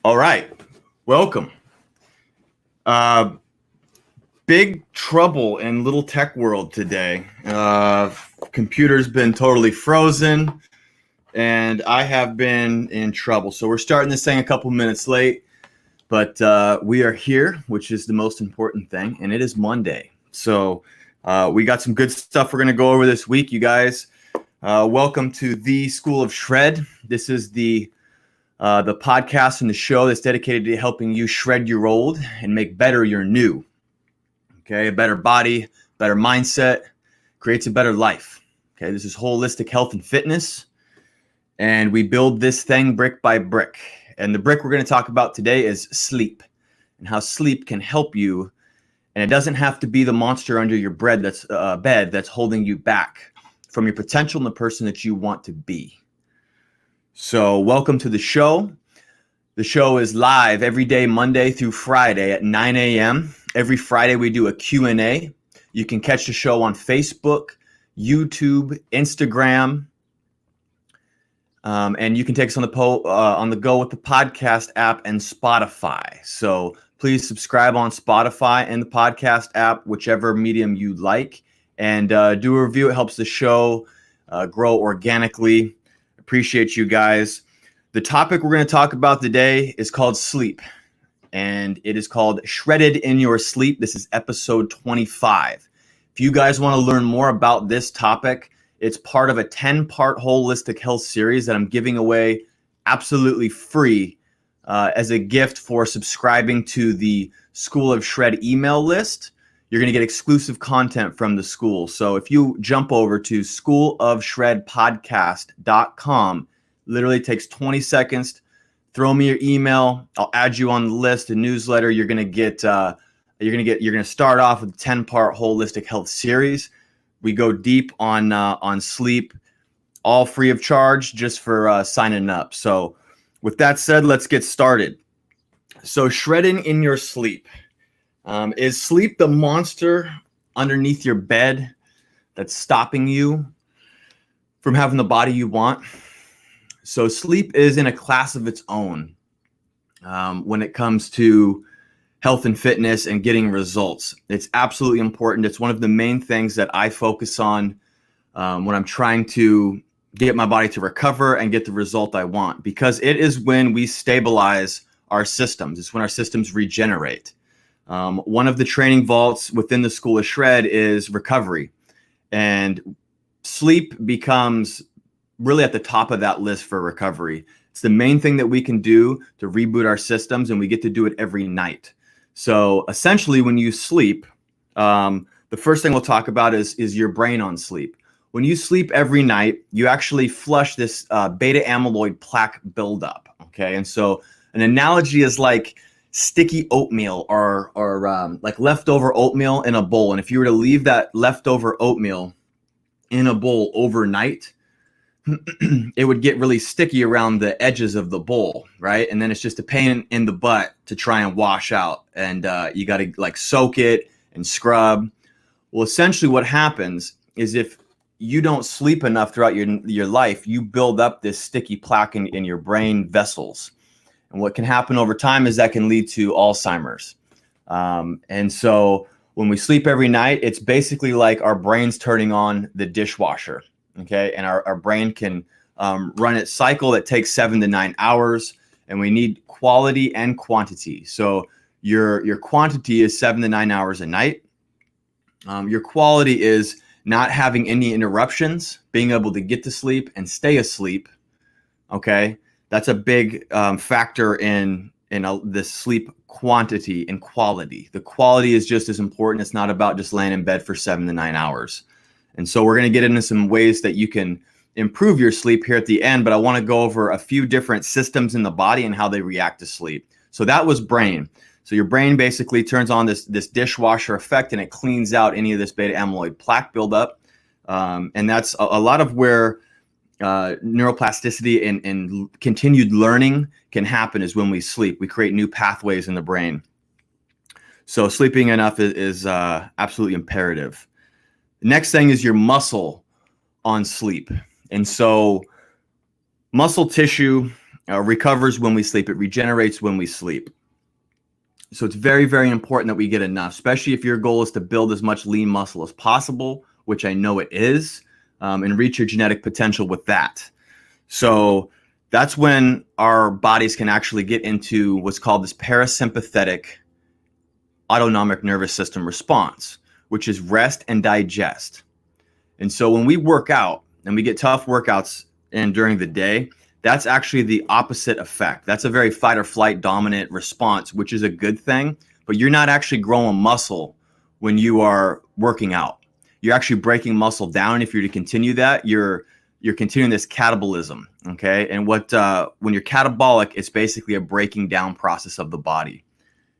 All right, welcome. Big trouble in little tech world today. Computer's been totally frozen, and I have been in trouble. So we're starting this thing a couple minutes late, but we are here, which is the most important thing, and it is Monday. So we got some good stuff we're going to go over this week, you guys. Welcome to the School of Shred. This is the podcast and the show that's dedicated to helping you shred your old and make better your new. Okay, a better body, better mindset, creates a better life. Okay, this is holistic health and fitness, and we build this thing brick by brick. And the brick we're going to talk about today is sleep, and how sleep can help you. And it doesn't have to be the monster under your bed that's holding you back from your potential and the person that you want to be. So welcome to the show. The show is live every day, Monday through Friday at 9 a.m. Every Friday we do a Q&A. You can catch the show on Facebook, YouTube, Instagram, and you can take us on the go with the podcast app and Spotify. So please subscribe on Spotify and the podcast app, whichever medium you like, and do a review. It helps the show grow organically. Appreciate you guys. The topic we're going to talk about today is called sleep, and it is called Shredded in Your Sleep. This is episode 25. If you guys want to learn more about this topic, it's part of a 10-part holistic health series that I'm giving away absolutely free as a gift for subscribing to the School of Shred email list. You're going to get exclusive content from the school. So if you jump over to schoolofshredpodcast.com, literally takes 20 seconds. Throw me your email. I'll add you on the list, a newsletter. You're going to start off with a 10-part holistic health series. We go deep on sleep, all free of charge, just for signing up. So with that said, let's get started. So shredding in your sleep. Is sleep the monster underneath your bed that's stopping you from having the body you want? So sleep is in a class of its own when it comes to health and fitness and getting results. It's absolutely important. It's one of the main things that I focus on when I'm trying to get my body to recover and get the result I want, because it is when we stabilize our systems. It's when our systems regenerate. One of the training vaults within the School of Shred is recovery, and sleep becomes really at the top of that list for recovery. It's the main thing that we can do to reboot our systems, and we get to do it every night. So essentially, when you sleep, the first thing we'll talk about is your brain on sleep. When you sleep every night, you actually flush this beta amyloid plaque buildup. Okay, and so an analogy is like sticky oatmeal or like leftover oatmeal in a bowl. And if you were to leave that leftover oatmeal in a bowl overnight, it would get really sticky around the edges of the bowl, right? And then it's just a pain in the butt to try and wash out. And you got to like soak it and scrub. Well, essentially what happens is if you don't sleep enough throughout your life, you build up this sticky plaque in your brain vessels. And what can happen over time is that can lead to Alzheimer's. And so when we sleep every night, it's basically like our brain's turning on the dishwasher. Okay, and our brain can run its cycle that takes 7 to 9 hours, and we need quality and quantity. So your quantity is 7 to 9 hours a night. Your quality is not having any interruptions, being able to get to sleep and stay asleep. Okay, that's a big factor in the sleep quantity and quality. The quality is just as important. It's not about just laying in bed for 7 to 9 hours. And so we're going to get into some ways that you can improve your sleep here at the end, but I want to go over a few different systems in the body and how they react to sleep. So that was brain. So your brain basically turns on this dishwasher effect, and it cleans out any of this beta amyloid plaque buildup. And that's a lot of where neuroplasticity and continued learning can happen is when we sleep. We create new pathways in the brain. So sleeping enough is absolutely imperative. The next thing is your muscle on sleep. And so muscle tissue recovers when we sleep. It regenerates when we sleep. So it's very, very important that we get enough, especially if your goal is to build as much lean muscle as possible, which I know it is, and reach your genetic potential with that. So that's when our bodies can actually get into what's called this parasympathetic autonomic nervous system response, which is rest and digest. And so when we work out and we get tough workouts in during the day, that's actually the opposite effect. That's a very fight or flight dominant response, which is a good thing, but you're not actually growing muscle when you are working out. You're actually breaking muscle down. If you're to continue that, you're continuing this catabolism, okay? And when you're catabolic, it's basically a breaking down process of the body.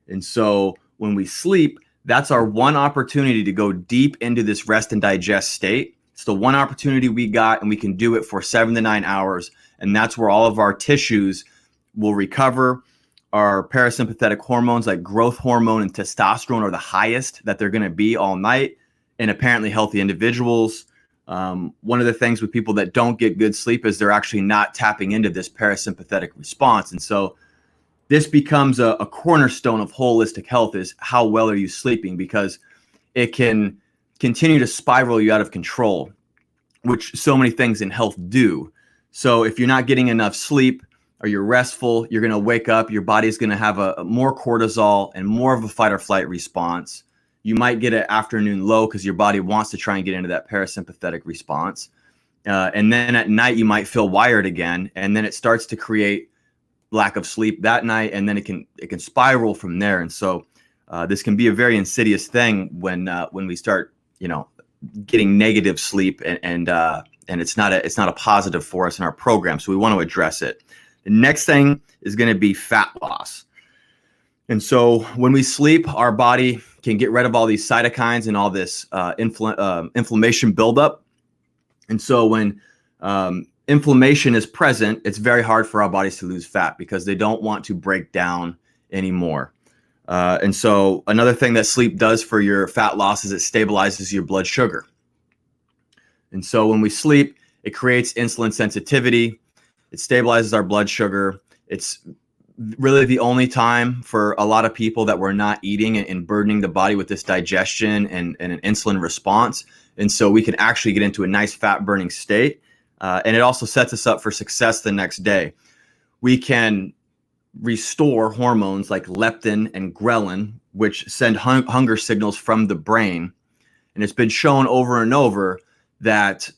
And so when we sleep, that's our one opportunity to go deep into this rest and digest state. It's the one opportunity we got, and we can do it for 7 to 9 hours. And that's where all of our tissues will recover. Our parasympathetic hormones like growth hormone and testosterone are the highest that they're going to be all night in apparently healthy individuals. One of the things with people that don't get good sleep is they're actually not tapping into this parasympathetic response. And so this becomes a cornerstone of holistic health, is how well are you sleeping, because it can continue to spiral you out of control, which so many things in health do. So if you're not getting enough sleep or you're restful, you're going to wake up, your body's going to have a more cortisol and more of a fight or flight response. You might get an afternoon low because your body wants to try and get into that parasympathetic response. And then at night, you might feel wired again. And then it starts to create lack of sleep that night. And then it can spiral from there. And so this can be a very insidious thing when we start, getting negative sleep, and it's not a positive for us in our program. So we want to address it. The next thing is going to be fat loss. And so when we sleep, our body can get rid of all these cytokines and all this inflammation buildup. And so when inflammation is present, it's very hard for our bodies to lose fat because they don't want to break down anymore. And so another thing that sleep does for your fat loss is it stabilizes your blood sugar. And so when we sleep, it creates insulin sensitivity. It stabilizes our blood sugar. It's really the only time for a lot of people that we're not eating and burdening the body with this digestion and an insulin response. And so we can actually get into a nice fat burning state. And it also sets us up for success the next day. We can restore hormones like leptin and ghrelin, which send hunger signals from the brain. And it's been shown over and over that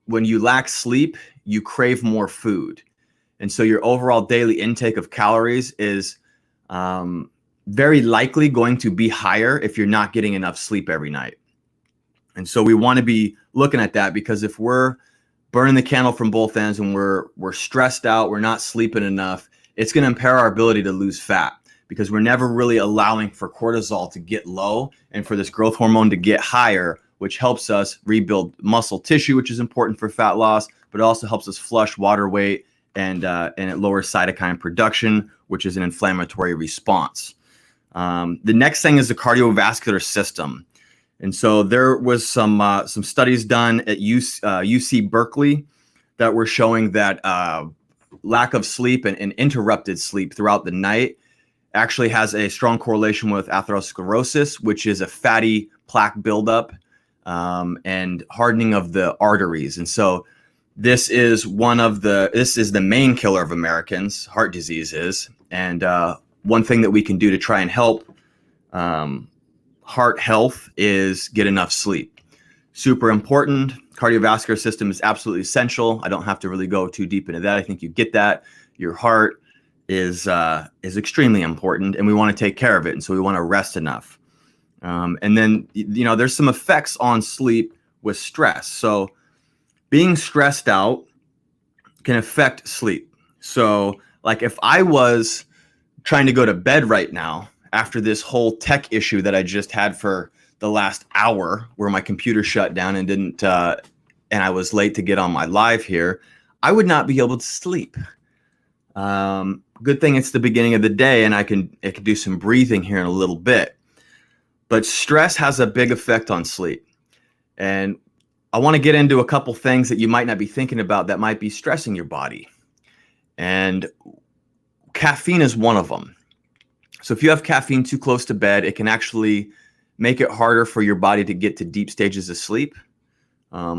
when you lack sleep, you crave more food. And so your overall daily intake of calories is very likely going to be higher if you're not getting enough sleep every night. And so we want to be looking at that, because if we're burning the candle from both ends and we're stressed out, we're not sleeping enough, it's going to impair our ability to lose fat, because we're never really allowing for cortisol to get low and for this growth hormone to get higher, which helps us rebuild muscle tissue, which is important for fat loss, but it also helps us flush water weight, and it lowers cytokine production, which is an inflammatory response. The next thing is the cardiovascular system. And so there was some studies done at UC Berkeley that were showing that lack of sleep and interrupted sleep throughout the night actually has a strong correlation with atherosclerosis, which is a fatty plaque buildup and hardening of the arteries. And so this is the main killer of Americans, heart disease is. And one thing that we can do to try and help heart health is get enough sleep. Super important. Cardiovascular system is absolutely essential. I don't have to really go too deep into that. I think you get that. Your heart is extremely important, and we want to take care of it. And so we want to rest enough. And then, there's some effects on sleep with stress. So being stressed out can affect sleep. So like if I was trying to go to bed right now after this whole tech issue that I just had for the last hour, where my computer shut down and and I was late to get on my live here, I would not be able to sleep. Good thing it's the beginning of the day, and I can do some breathing here in a little bit. But stress has a big effect on sleep. And I want to get into a couple things that you might not be thinking about that might be stressing your body. And caffeine is one of them. So if you have caffeine too close to bed, it can actually make it harder for your body to get to deep stages of sleep.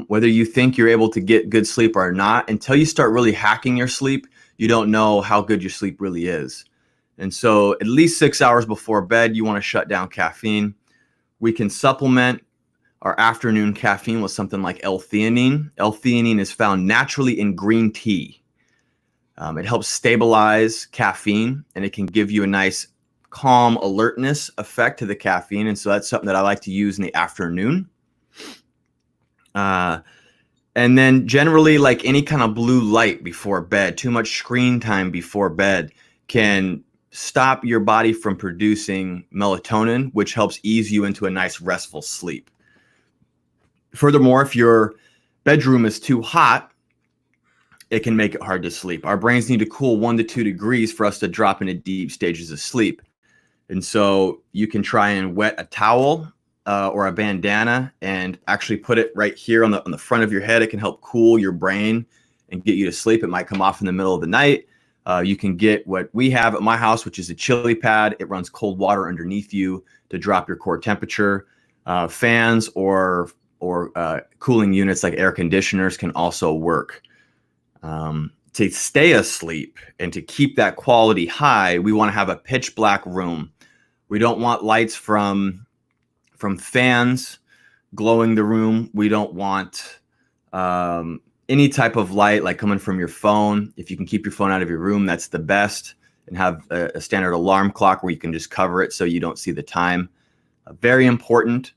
Whether you think you're able to get good sleep or not, until you start really hacking your sleep, you don't know how good your sleep really is. And so at least 6 hours before bed, you want to shut down caffeine. We can supplement our afternoon caffeine with something like L-theanine. L-theanine is found naturally in green tea. It helps stabilize caffeine, and it can give you a nice calm alertness effect to the caffeine. And so that's something that I like to use in the afternoon. And then generally, like any kind of blue light before bed, too much screen time before bed can stop your body from producing melatonin, which helps ease you into a nice restful sleep. Furthermore, if your bedroom is too hot, it can make it hard to sleep. Our brains need to cool 1 to 2 degrees for us to drop into deep stages of sleep. And so you can try and wet a towel or a bandana and actually put it right here on the front of your head. It can help cool your brain and get you to sleep. It might come off in the middle of the night. You can get what we have at my house, which is a chili pad. It runs cold water underneath you to drop your core temperature. Fans or cooling units like air conditioners can also work. To stay asleep and to keep that quality high, we want to have a pitch black room. We don't want lights from fans glowing the room. We don't want any type of light like coming from your phone. If you can keep your phone out of your room, that's the best. And have a standard alarm clock where you can just cover it so you don't see the time. Very important.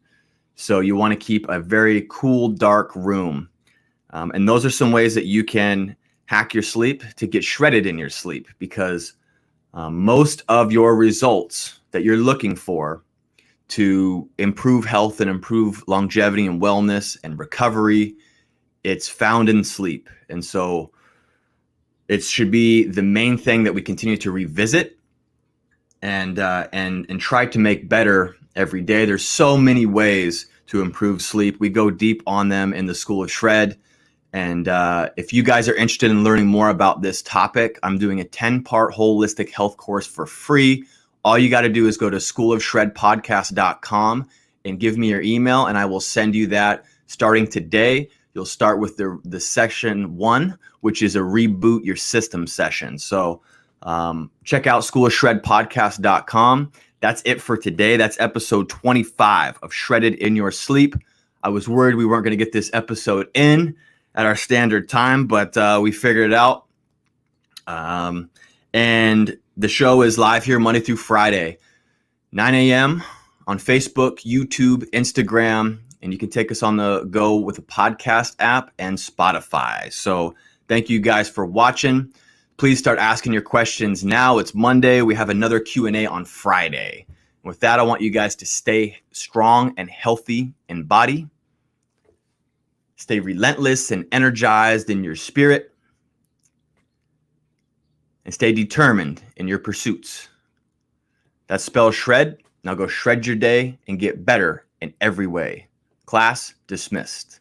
So you want to keep a very cool, dark room. And those are some ways that you can hack your sleep to get shredded in your sleep, because most of your results that you're looking for to improve health and improve longevity and wellness and recovery, it's found in sleep. And so it should be the main thing that we continue to revisit and try to make better every day. There's so many ways to improve sleep. We go deep on them in the School of Shred. And if you guys are interested in learning more about this topic, I'm doing a 10-part holistic health course for free. All you got to do is go to schoolofshredpodcast.com and give me your email, and I will send you that starting today. You'll start with the section 1, which is a reboot your system session. So check out schoolofshredpodcast.com. That's it for today. That's episode 25 of Shredded in Your Sleep. I was worried we weren't going to get this episode in at our standard time, but we figured it out. And the show is live here Monday through Friday, 9 a.m. on Facebook, YouTube, Instagram, and you can take us on the go with a podcast app and Spotify. So thank you guys for watching. Please start asking your questions now. It's Monday. We have another Q&A on Friday. With that, I want you guys to stay strong and healthy in body. Stay relentless and energized in your spirit. And stay determined in your pursuits. That spells shred. Now go shred your day and get better in every way. Class dismissed.